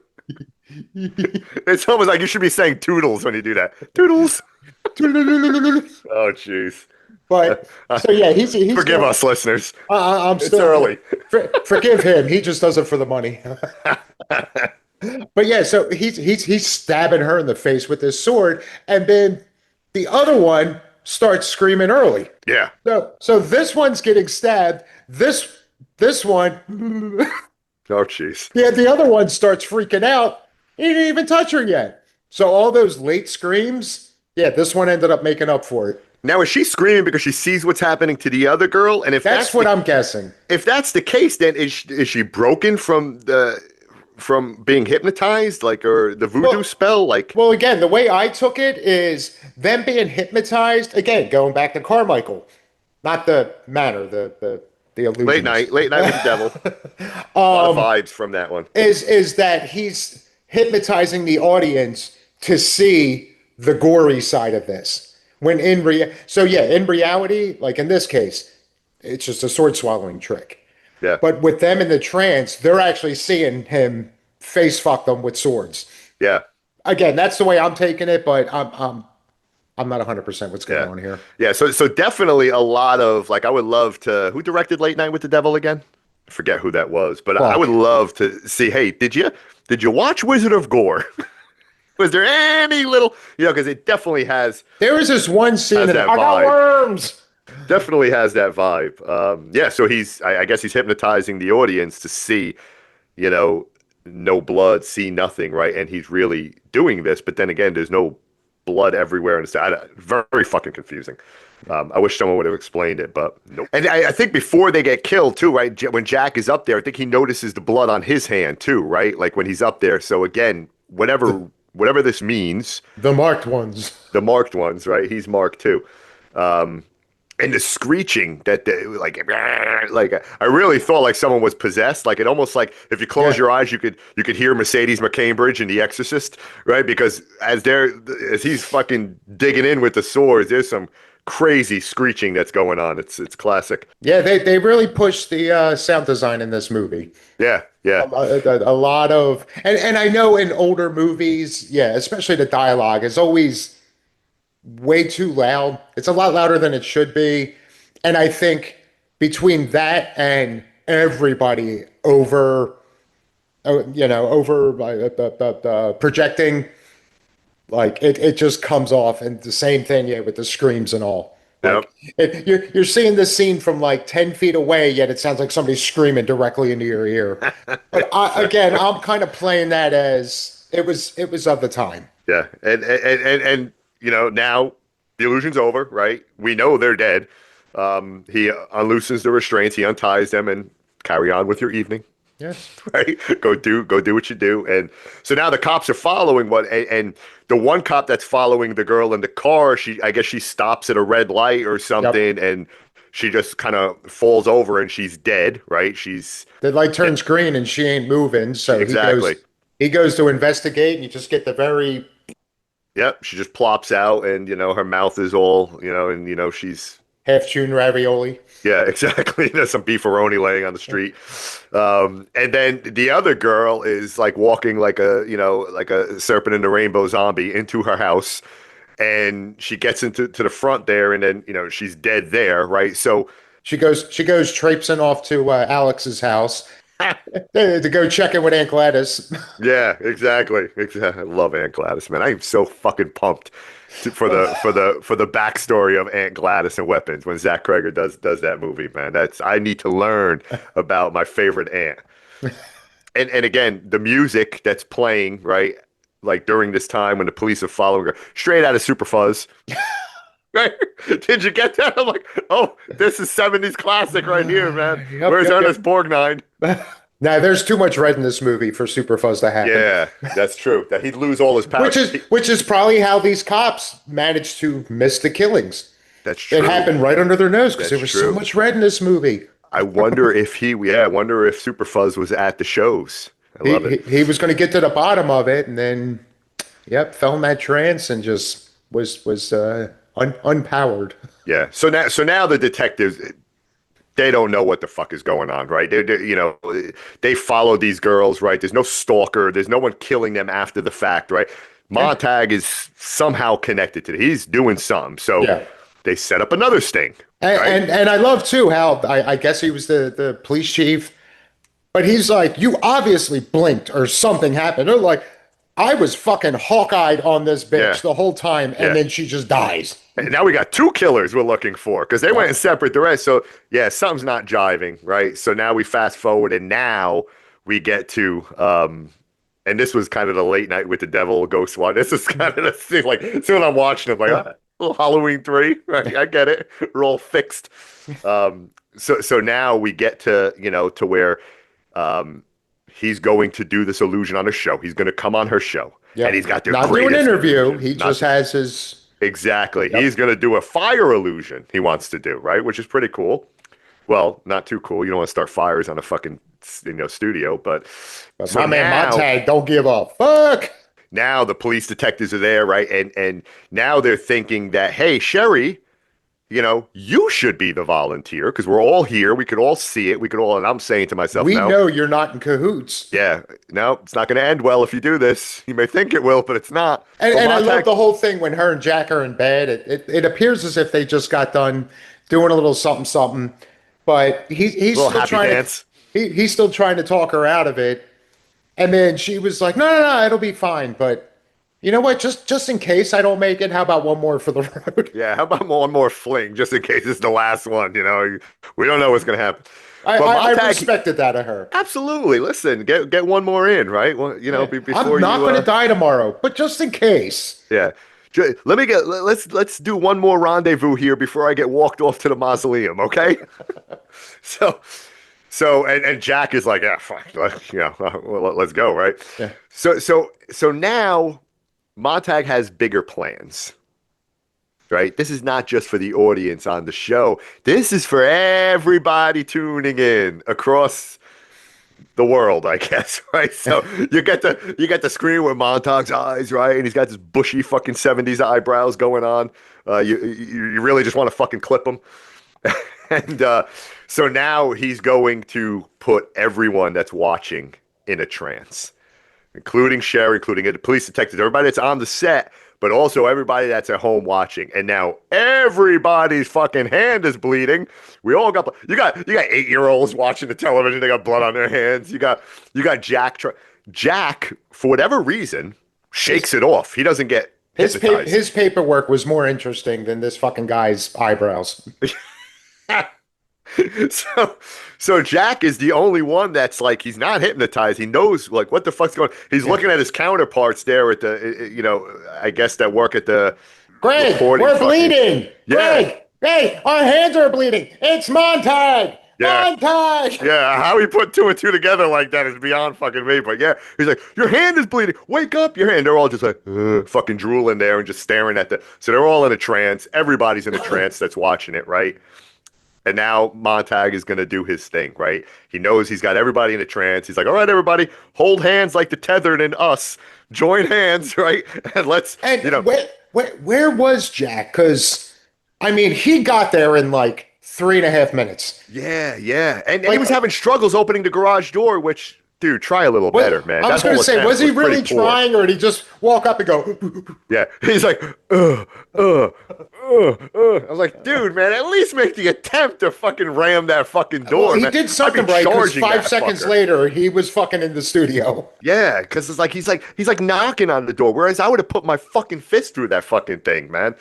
It's almost like you should be saying toodles when you do that. Toodles. Oh, jeez. but so yeah, he's Forgive going. us, listeners. I'm It's still early. forgive him. He just does it for the money. But yeah, so he's stabbing her in the face with his sword, and then the other one starts screaming early. Yeah. So this one's getting stabbed. This one, Oh, jeez. yeah, the other one starts freaking out. He didn't even touch her yet. So all those late screams, yeah, this one ended up making up for it. Now, is she screaming because she sees what's happening to the other girl? And That's what I'm guessing. if that's the case, then is she broken from being hypnotized, like, or the voodoo Well, spell? Like well, again, the way I took it is them being hypnotized. Again, going back to Carmichael, not the manner, the illusionist. late night with the devil. A lot of vibes from that one. Is that he's hypnotizing the audience to see the gory side of this. When so yeah, in reality, like in this case, it's just a sword swallowing trick. Yeah. But with them in the trance, they're actually seeing him face fuck them with swords. Yeah. Again, that's the way I'm taking it, but I'm not 100% what's going Yeah. on here. Yeah. So definitely a lot of like I would love to who directed Late Night with the Devil again? I forget who that was, but I would Fuck. love to see, hey, did you watch Wizard of Gore? Was there any little, because it definitely There was this one scene has that that I got vibe. worms. Definitely has that vibe. Yeah, so I guess he's hypnotizing the audience to see, you know, no blood, see nothing, right? And he's really doing this, but then again, there's no blood everywhere, and it's very fucking confusing. I wish someone would have explained it, but nope. And I think before they get killed too, right? When Jack is up there, I think he notices the blood on his hand too, right? Like when he's up there. So again, whatever this means, The marked ones. the marked ones, right? He's marked too. And the screeching that like I really thought like someone was possessed. Like it almost like if you close Yeah. your eyes, you could hear Mercedes McCambridge in The Exorcist, right? Because as he's fucking digging in with the swords, there's some crazy screeching that's going on. It's classic. Yeah, they really pushed the sound design in this movie. Yeah, yeah, A lot of, and I know in older movies, yeah, especially the dialogue is always way too loud. It's a lot louder than it should be. And I think between that and everybody over projecting, like it just comes off. And the same thing, yeah, with the screams and all. yep, Like you're seeing this scene from like 10 feet away, yet it sounds like somebody's screaming directly into your ear. But again, I'm kind of playing that as it was of the time. yeah. And now the illusion's over, right? We know they're dead. He unloosens the restraints, he unties them, and carry on with your evening. Yes. Right? Go do what you do. And so now the cops are following and the one cop that's following the girl in the car, I guess she stops at a red light or Yep. something, and she just kind of falls over and she's dead, right? She's The light turns green and she ain't moving, so exactly. he goes to investigate and you just get the very Yep, she just plops out and her mouth is all, and she's half-chewed ravioli. Yeah, exactly. There's some beefaroni laying on the street. And then the other girl is like walking like like a serpent in the rainbow zombie into her house. And she gets to the front there, and then, she's dead there, right? So, She goes traipsing off to Alex's house to go check in with Aunt Gladys. yeah, exactly. Exactly. I love Aunt Gladys, man. I am so fucking pumped for the backstory of Aunt Gladys and Weapons when Zach Kreger does that movie, man. I need to learn about my favorite aunt. And again, the music that's playing, right? Like during this time when the police are following her, straight out of Super Fuzz. Right? Did you get that? I'm like, oh, this is 70s classic right here, man. Yep, Where's yep, Ernest Borgnine? Now, there's too much red in this movie for Superfuzz to happen. Yeah, that's true. That he'd lose all his power. Which is probably how these cops managed to miss the killings. That's true. It happened right under their nose because there was so much red in this movie. I wonder if I wonder if Superfuzz was at the shows. I love it. He was going to get to the bottom of it, and then, yep, fell in that trance and just was unpowered. Yeah. So now the detectives, they don't know what the fuck is going on, right? They follow these girls, right? There's no stalker. There's no one killing them after the fact, right? Montag is somehow connected to it. He's doing some. So they set up another sting. And, right? and I love too how I guess he was the police chief, but he's like, you obviously blinked or something happened. They're like, I was fucking hawk-eyed on this bitch the whole time, and then she just dies. And now we got two killers we're looking for because they went in separate directions. So something's not jiving, right? So now we fast forward, and now we get to and this was kind of the late night with the devil ghost one. This is kind of the thing. Like, soon I'm watching it, like, little Halloween 3, right? I get it. We're all fixed. So now we get to to where he's going to do this illusion on a show. He's going to come on her show, and he's got not do an interview. He just has his. Exactly. Yep. He's going to do a fire illusion he wants to do, right? Which is pretty cool. Well, not too cool. You don't want to start fires on a fucking studio, but so my man Montag don't give a fuck. Now the police detectives are there, right? And now they're thinking that, hey, Sherry, you should be the volunteer because we're all here. We could all see it. And I'm saying to myself, we know you're not in cahoots. Yeah, no, it's not going to end well if you do this. You may think it will, but it's not. And I love the whole thing when her and Jack are in bed. It appears as if they just got done doing a little something, but he's still trying he's still trying to talk her out of it. And then she was like, no, it'll be fine. But you know what? Just in case I don't make it, how about one more for the road? Yeah, how about one more fling, just in case it's the last one? We don't know what's going to happen. I respected that of her. Absolutely. Listen, get one more in, right? Well, before I'm not going to die tomorrow, but just in case. Yeah. Let's do one more rendezvous here before I get walked off to the mausoleum, okay? And Jack is like, yeah, fuck, let's go, right? Yeah. So now Montag has bigger plans, right? This is not just for the audience on the show. This is for everybody tuning in across the world, I guess, right? So you get the screen with Montag's eyes, right? And he's got this bushy fucking 70s eyebrows going on. You really just want to fucking clip him. And so now he's going to put everyone that's watching in a trance, including Sherry, including the police detectives, everybody that's on the set, but also everybody that's at home watching. And now everybody's fucking hand is bleeding. We all got you got 8-year-olds watching the television. They got blood on their hands. You got Jack. Jack, for whatever reason, shakes it off. He doesn't get hypnotized. His paperwork was more interesting than this fucking guy's eyebrows. So Jack is the only one that's like, he's not hypnotized. He knows like what the fuck's going on. He's looking at his counterparts there at the, I guess that work at the Greg, we're bleeding. Yeah. Greg, hey, our hands are bleeding. It's Montag. Yeah. Montag. Yeah, how he put two and two together like that is beyond fucking me. But yeah, he's like, your hand is bleeding. Wake up, your hand. They're all just like, fucking drooling there and just staring at so they're all in a trance. Everybody's in a trance that's watching it, right? And now Montag is going to do his thing, right? He knows he's got everybody in a trance. He's like, all right, everybody, hold hands like the tethered and us. Join hands, right? And let's, Where was Jack? Because I mean, he got there in like 3.5 minutes. Yeah, yeah. And he Like, was having struggles opening the garage door, which, dude, try a little what better, man. I That was going whole to say, was attempt he was pretty really poor. trying, or did he just walk up and go? Yeah. He's like, I was like, dude, man, at least make the attempt to fucking ram that fucking Well, door, he man. did I'd be something right because charging 5 seconds that fucker. later he was fucking in the studio. Yeah, because it's like he's like knocking on the door, whereas I would have put my fucking fist through that fucking thing, man.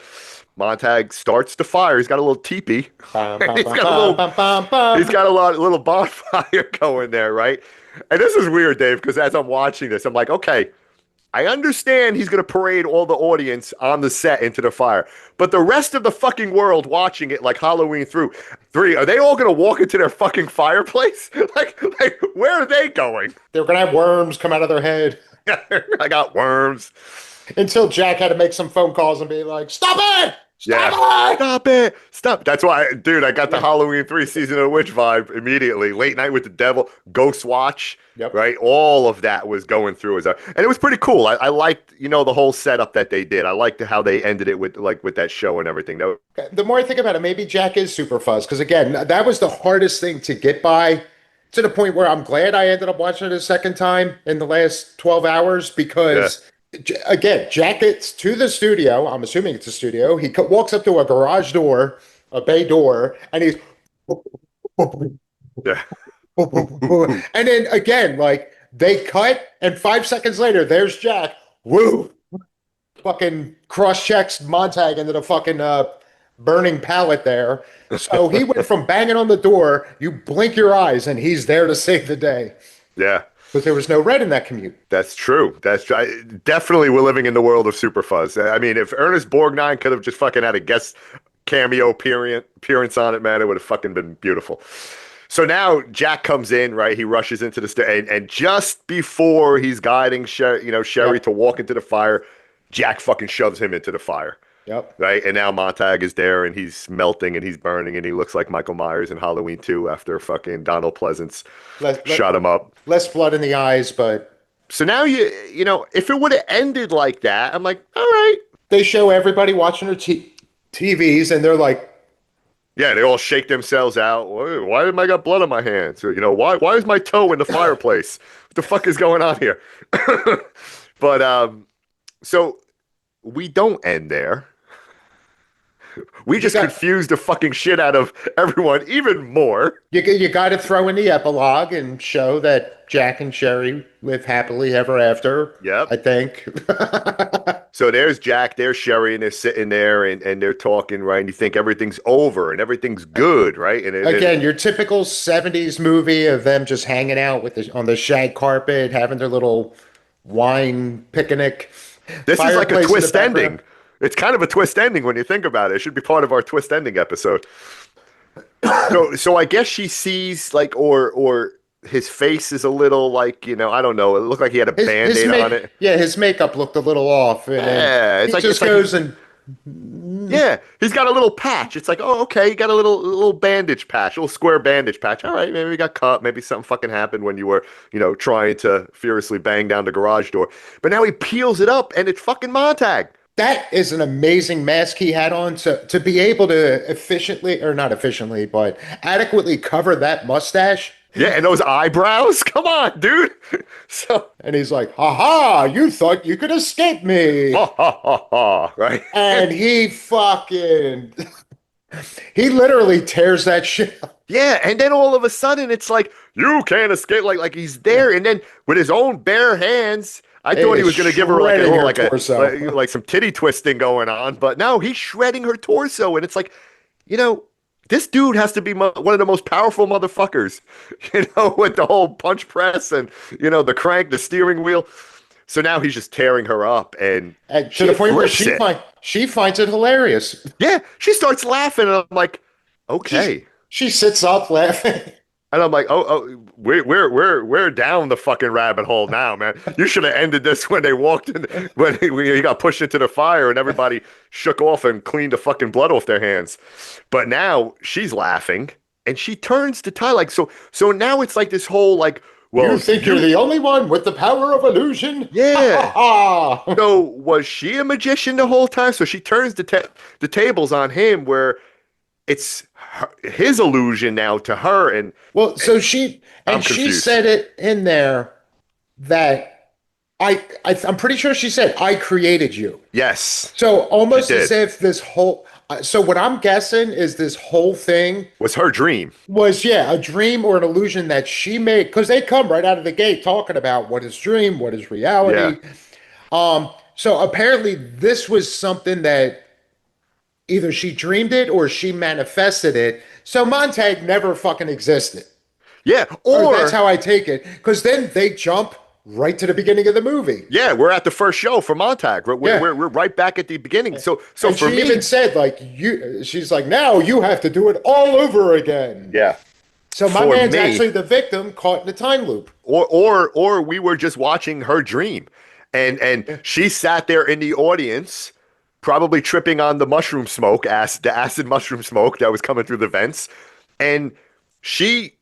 Montag starts the fire. He's got a little teepee. Bum, bum, He's bum, got a bum, little bum, bum, he's bum. got a little bonfire going there, right? And this is weird, Dave, because as I'm watching this, I'm like, okay, I understand he's going to parade all the audience on the set into the fire, but the rest of the fucking world watching it like Halloween through three, are they all going to walk into their fucking fireplace? Like, where are they going? They were gonna have worms come out of their head I got worms. until Jack had to make some phone calls and be like, "Stop it! Yeah. Stop it!" Stop it. Stop. That's why, dude, I got the Yeah. Halloween 3 season of the witch vibe immediately. Late night with the devil, Ghost Watch, Yep. right? All of that was going through and it was pretty cool. I liked, the whole setup that they did. I liked how they ended it with that show and everything. The more I think about it, maybe Jack is super fuzz because again, that was the hardest thing to get by to the point where I'm glad I ended up watching it a second time in the last 12 hours Yeah. because again, Jack gets to the studio. I'm assuming it's a studio. He walks up to a garage door, a bay door, and he's Yeah. and then again, like they cut, and 5 seconds later, there's Jack. Woo! Fucking cross checks Montag into the fucking burning pallet there. So he went from banging on the door, you blink your eyes, and he's there to save the day Yeah. because there was no red in that commute. That's true. That's true. Definitely we're living in the world of Superfuzz. I mean, if Ernest Borgnine could have just fucking had a guest cameo appearance on it, man, it would have fucking been beautiful. So now Jack comes in, right? He rushes into the and just before he's guiding Sherry Yep. to walk into the fire, Jack fucking shoves him into the fire, Yep. right? And now Montag is there and he's melting and he's burning and he looks like Michael Myers in Halloween 2 after fucking Donald Pleasance Less, shot him up. less blood in the eyes, but So now if it would have ended like that, I'm like, all right. they show everybody watching their TVs, and they're like, Yeah, they all shake themselves out. Why am I got blood on my hands? Or, why is my toe in the fireplace? What the fuck is going on here? But so we don't end there. We just got- confused the fucking shit out of everyone even more. you got to throw in the epilogue and show that Jack and Sherry live happily ever after. Yep. I think. So there's Jack, there's Sherry, and they're sitting there and they're talking, right? And you think everything's over and everything's good, right? And Again, your typical 70s movie of them just hanging out on the shag carpet, having their little wine picnic. this is like a Fireplace in the twist background. ending. It's kind of a twist ending when you think about it. It should be part of our twist ending episode. So I guess she sees like or his face is a little like, I don't know. It looked like he had a band-aid on it. Yeah, his makeup looked a little off, and Yeah, then it's he like just it's like goes and yeah, he's got a little patch. It's like, oh, okay, you got a little bandage patch, a little square bandage patch. All right, maybe you got cut. Maybe something fucking happened when you were, trying to furiously bang down the garage door. But now he peels it up, and it's fucking Montag. that is an amazing mask he had on to be able to efficiently, or not efficiently, but adequately cover that mustache. Yeah, and those eyebrows. Come on, dude. So, And he's like, "Ha, you thought you could escape me." ha ha ha ha, right? And he fucking, he literally tears that shit up. Yeah, and then all of a sudden it's like you can't escape, like he's there, and then with his own bare hands, I thought he was going to give her Shredding her like torso. like some titty twisting going on, but no, he's shredding her torso, and it's like, this dude has to be one of the most powerful motherfuckers, with the whole punch press and the crank, the steering wheel. So now he's just tearing her up, and And to the point where flips it. she finds it hilarious. Yeah, she starts laughing, and I'm like, okay. She sits up laughing. And I'm like, oh, we're down the fucking rabbit hole now, man. You should have ended this when they walked in, when he got pushed into the fire and everybody shook off and cleaned the fucking blood off their hands. But now she's laughing and she turns to Ty like, so now it's like this whole like You Well, think you're the only one with the power of illusion? Ha yeah. ha ha! So was she a magician the whole time? So she turns the tables on him, where it's his illusion now to her, and Well, so she I'm and she confused. said it in there that I'm pretty sure she said I created you. Yes, So she almost as did. if this whole so what I'm guessing is this whole thing Was her dream. was, yeah, a dream or an illusion that she made, because they come right out of the gate talking about what is dream, what is Yeah. reality. So apparently this was something that either she dreamed it or she manifested it. So Montag never fucking existed. Yeah. Or that's Or how I take it. Because then they jump right to the beginning of the movie. yeah, we're at the first show for Montag. Yeah. We're right back at the beginning. So And for she even me, said, like, she's like, now you have to do it all over again. yeah, So my for man's me, actually the victim caught in a time loop. or we were just watching her dream, and Yeah. she sat there in the audience, probably tripping on the mushroom smoke, the acid mushroom smoke that was coming through the vents, and she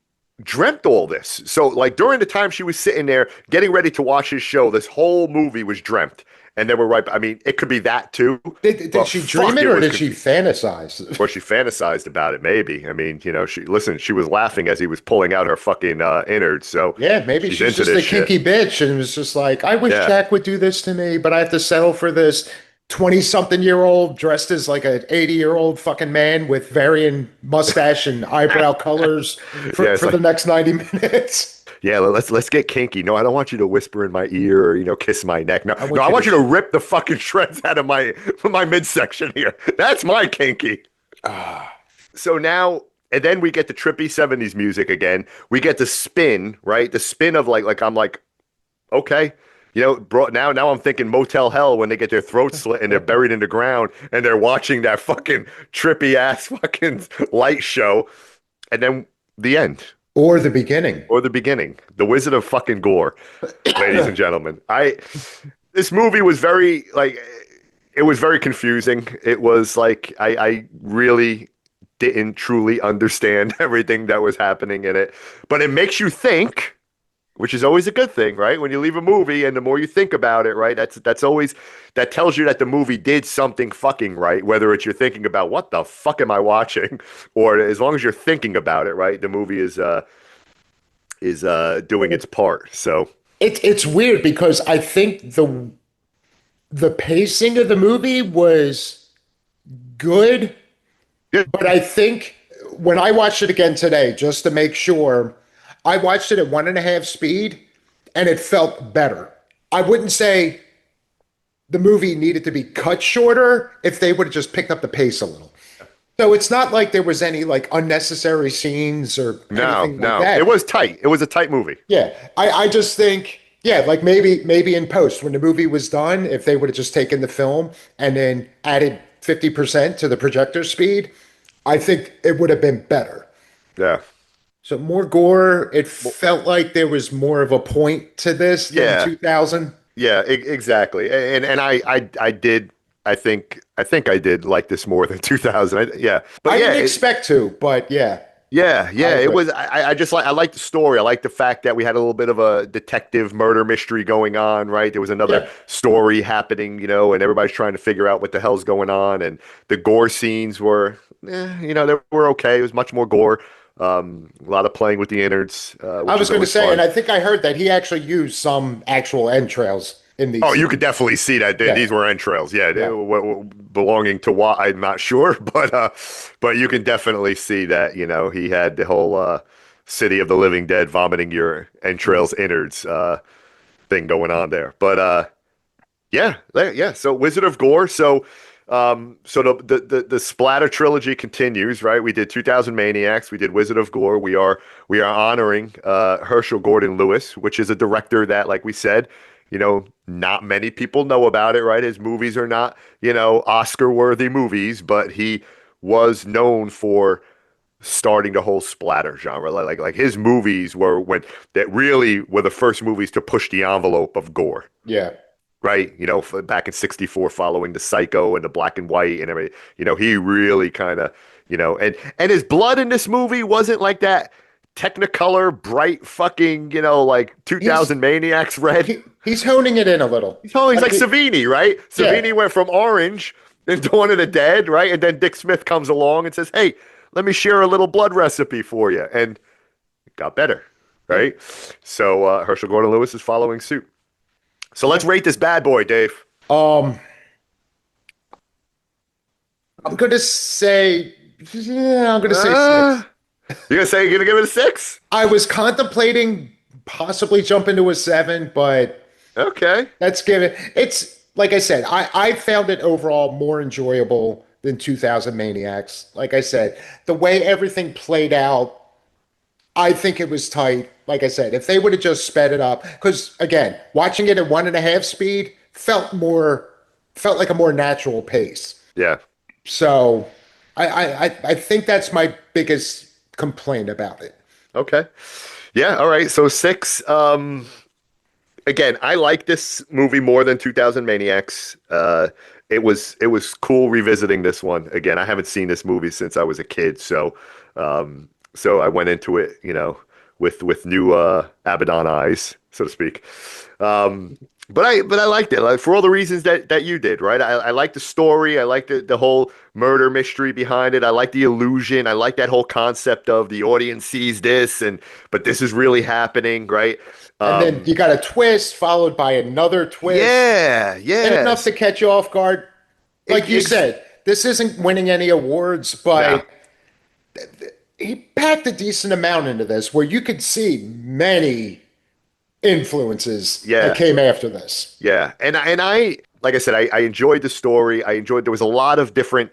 dreamt all this. So like during the time she was sitting there getting ready to watch his show, this whole movie was dreamt. And then we're right. I mean, it could be that too, Did but she dream fuck, it it or was did she confusing. fantasize? Or she fantasized about it, maybe. I mean, she was laughing as he was pulling out her fucking innards. So Yeah, maybe she's she's into just this a shit. kinky bitch and was just like, I wish Yeah. Jack would do this to me, but I have to settle for this 20-something-year-old dressed as like an 80-year-old fucking man with varying mustache and eyebrow colors Yeah. It's for the like, next 90 minutes. yeah, let's get kinky. No, I don't want you to whisper in my ear or kiss my neck. No, I no, want I you to want you to rip the fucking shreds out of my midsection here. That's my kinky. So now, and then we get the trippy 70s music again. We get the spin, right? The spin of like I'm like, okay. Bro, now I'm thinking Motel Hell when they get their throats slit and they're buried in the ground and they're watching that fucking trippy ass fucking light show. And then the end Or the beginning. or the beginning. The Wizard of fucking Gore, ladies and gentlemen. This movie was very like it was very confusing. It was like I really didn't truly understand everything that was happening in it. But it makes you think, which is always a good thing, right? When you leave a movie and the more you think about it, right? That's always that tells you that the movie did something fucking right, whether it's you're thinking about what the fuck am I watching, or as long as you're thinking about it, right? The movie is doing its part. So It's weird because I think the pacing of the movie was good, yeah, but I think when I watched it again today, just to make sure, I watched it at 1.5 speed and it felt better. I wouldn't say the movie needed to be cut shorter if they would have just picked up the pace a little. So it's not like there was any like unnecessary scenes or no, anything like no, it that. was tight. It was a tight movie. Yeah, I just think, yeah, like maybe in post when the movie was done, if they would have just taken the film and then added 50% to the projector speed, I think it would have been better. Yeah, So more gore. It felt like there was more of a point to this than yeah. 2000. Yeah, exactly. And I did I think I did like this more than 2000. Yeah. But I yeah, didn't expect to, but yeah, I it agree. was I just I like the story. I like the fact that we had a little bit of a detective murder mystery going on, right? There was another Yeah. story happening, and everybody's trying to figure out what the hell's going on, and the gore scenes were they were okay. It was much more gore. A lot of playing with the innards, I which was is going to always say, and fun. I think I heard that he actually used some actual entrails in these Oh, you scenes. could definitely see that Yeah, these were entrails. Yeah, yeah. belonging to what I'm not sure, but you can definitely see that he had the whole City of the Living Dead vomiting your entrails innards thing going on there. But yeah. So Wizard of Gore. So the splatter trilogy continues, right? We did 2000 Maniacs. We did Wizard of Gore. We are honoring Herschell Gordon Lewis, which is a director that, like we said, not many people know about it, right? His movies are not, Oscar-worthy movies, but he was known for starting the whole splatter genre. Like his movies were when that really were the first movies to push the envelope of gore, Yeah. right? Back in '64, following the Psycho and the black and white and everything. He really kind of, and his blood in this movie wasn't like that Technicolor, bright fucking, like He's 2000 Maniacs red. he's honing it in a little. He's like It, Savini, right? yeah, Savini went from Orange into Dawn of the Dead, right? And then Dick Smith comes along and says, "Hey, let me share a little blood recipe for you," and it got better, yeah. right? So Herschell Gordon Lewis is following suit. So let's rate this bad boy, Dave. Um, I'm gonna say, yeah, I'm gonna say Uh, 6. you're gonna give it a 6? I was contemplating possibly jumping to a 7, but Okay. let's give it. It's like I said, I found it overall more enjoyable than 2000 Maniacs. Like I said, the way everything played out, I think it was tight. Like I said, if they would have just sped it up, because again, watching it at 1.5 speed felt like a more natural pace. Yeah. So I think that's my biggest complaint about it. Okay. Yeah. All right. So 6. Again, I like this movie more than 2000 Maniacs. It was cool revisiting this one again. I haven't seen this movie since I was a kid, so I went into it, with new Abaddon eyes, so to speak. Um, but I liked it, like, for all the reasons that you did, right? I like the story. I like the whole murder mystery behind it. I like the illusion. I like that whole concept of the audience sees this, but this is really happening, right? And then Um, you got a twist followed by another twist, yeah, and enough yes. to catch you off guard. Like you Ex said, this isn't winning any awards, no. but he packed a decent amount into this where you could see many influences that Yeah. came after this. Yeah. And I like I said, I enjoyed the story. I enjoyed there was a lot of different,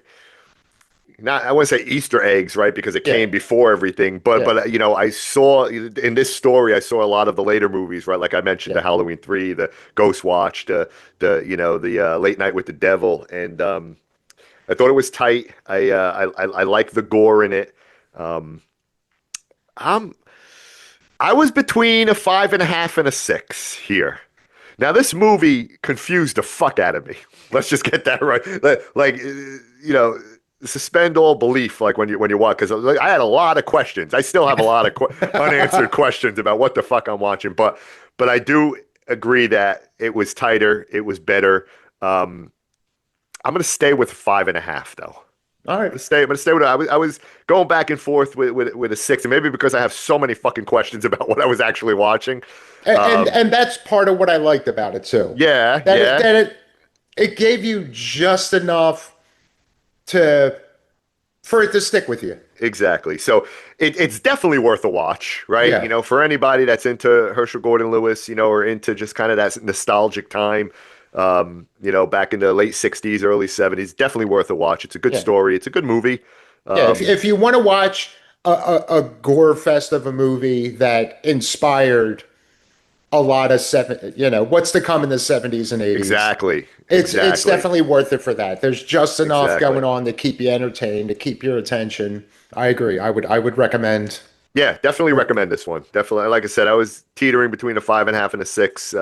not I wouldn't say Easter eggs, right? Because it Yeah, came before everything. But yeah, I saw in this story, I saw a lot of the later movies, right? Like I mentioned, yeah. the Halloween 3, the Ghost Watch, the Late Night with the Devil. And I thought it was tight. I like the gore in it. Um I'm I was between a 5.5 and a 6 here. Now, this movie confused the fuck out of me. Let's just get that right. Suspend all belief, like when you watch, because I had a lot of questions. I still have a lot of unanswered questions about what the fuck I'm watching. But I do agree that it was tighter, it was better. Um, I'm gonna stay with 5.5 though. All right. I'm gonna stay with it. I was going back and forth with a 6, and maybe because I have so many fucking questions about what I was actually watching. And that's part of what I liked about it too. Yeah, That yeah. it gave you just enough to for it to stick with you. Exactly. So it's definitely worth a watch, right? Yeah. For anybody that's into Herschel Gordon Lewis, or into just kind of that nostalgic time, back in the late 60s, early 70s, definitely worth a watch. It's a good Yeah. story. It's a good movie. Yeah, Um, if you want to watch a gore fest of a movie that inspired a lot of what's to come in the 70s and 80s, exactly. it's Exactly. definitely worth it for that. There's just enough Exactly. going on to keep you entertained, to keep your attention. I agree. I would recommend. Yeah, definitely recommend this one. Definitely. Like I said, I was teetering between a 5.5 and a 6.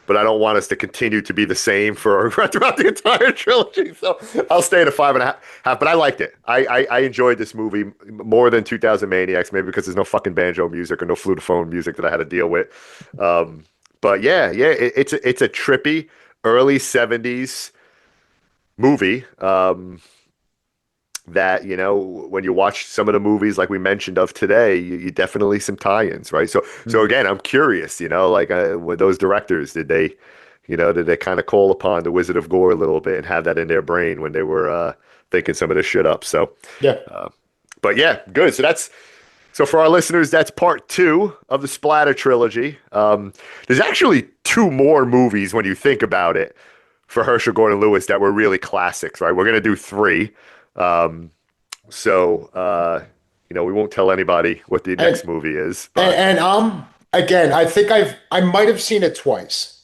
But I don't want us to continue to be the same for throughout the entire trilogy. So I'll stay at a 5.5. But I liked it. I enjoyed this movie more than 2000 Maniacs, maybe because there's no fucking banjo music or no flutophone music that I had to deal with. But yeah, yeah, it's a trippy early 70s movie. That when you watch some of the movies like we mentioned of today, you definitely some tie-ins, right? So again, I'm curious, like with those directors, did they kind of call upon the Wizard of Gore a little bit and have that in their brain when they were thinking some of this shit up? So, Yeah. but yeah, good. So for our listeners, that's part 2 of the Splatter trilogy. There's actually 2 more movies when you think about it for Herschel Gordon Lewis that were really classics, right? We're gonna do 3. Um, we won't tell anybody what the And next movie is, and, but and again, I think I might have seen it twice,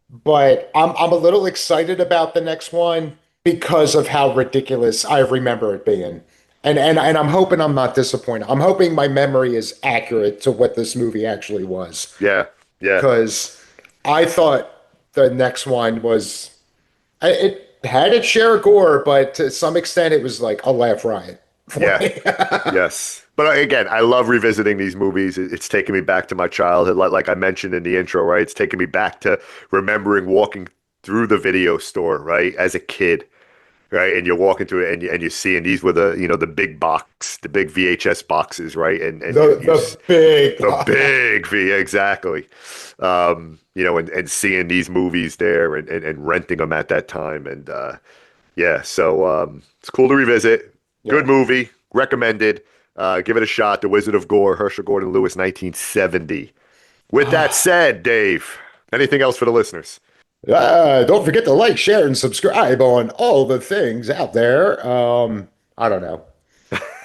but I'm a little excited about the next one because of how ridiculous I remember it being. And I'm hoping I'm not disappointed. I'm hoping my memory is accurate to what this movie actually was. yeah, yeah, Because I thought the next one it had its share of gore, but to some extent it was like a laugh riot. Yeah. Yes. But again, I love revisiting these movies. It's taking me back to my childhood. Like I mentioned in the intro, right? It's taking me back to remembering walking through the video store, right? As a kid, right? And you're walking through it and you see, and these were the, the big box, the big VHS boxes, right? And The big the big V, exactly. And seeing these movies there and renting them at that time. And yeah, so it's cool to revisit. Good yeah. movie, recommended. Give it a shot. The Wizard of Gore, Herschell Gordon Lewis, 1970. With that said, Dave, anything else for the listeners? Don't forget to like, share, and subscribe on all the things out there. I don't know.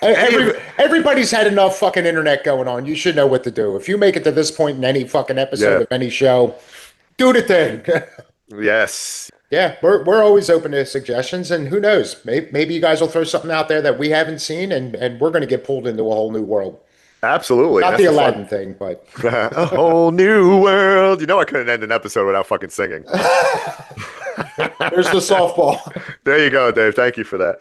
Any of Everybody's had enough fucking internet going on. You should know what to do. If you make it to this point in any fucking episode Yeah. of any show, do the thing. Yes. Yeah, we're always open to suggestions, and who knows? Maybe you guys will throw something out there that we haven't seen, and we're going to get pulled into a whole new world. Absolutely. Not That's the the fun. Aladdin thing, but A whole new world. You know I couldn't end an episode without fucking singing. there's the softball. There you go, Dave. Thank you for that.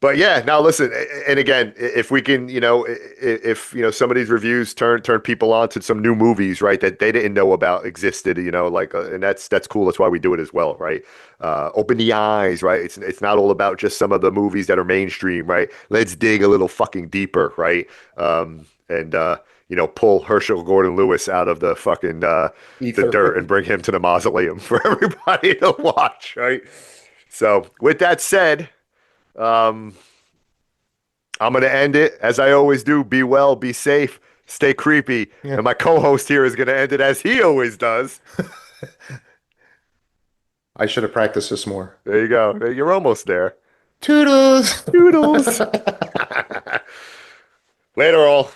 But yeah, now listen, and again, if we can, if some of these reviews turn people on to some new movies, right, that they didn't know about existed, and that's cool. That's why we do it as well, right? Open the eyes, right? It's not all about just some of the movies that are mainstream, right? Let's dig a little fucking deeper, right? And pull Herschel Gordon Lewis out of the fucking the Ether. dirt and bring him to the mausoleum for everybody to watch, right? So with that said. Um, I'm going to end it as I always do. Be well, be safe, stay creepy. Yeah. And my co-host here is going to end it as he always does. I should have practiced this more. There you go. You're almost there. Toodles. Doodles. Later all.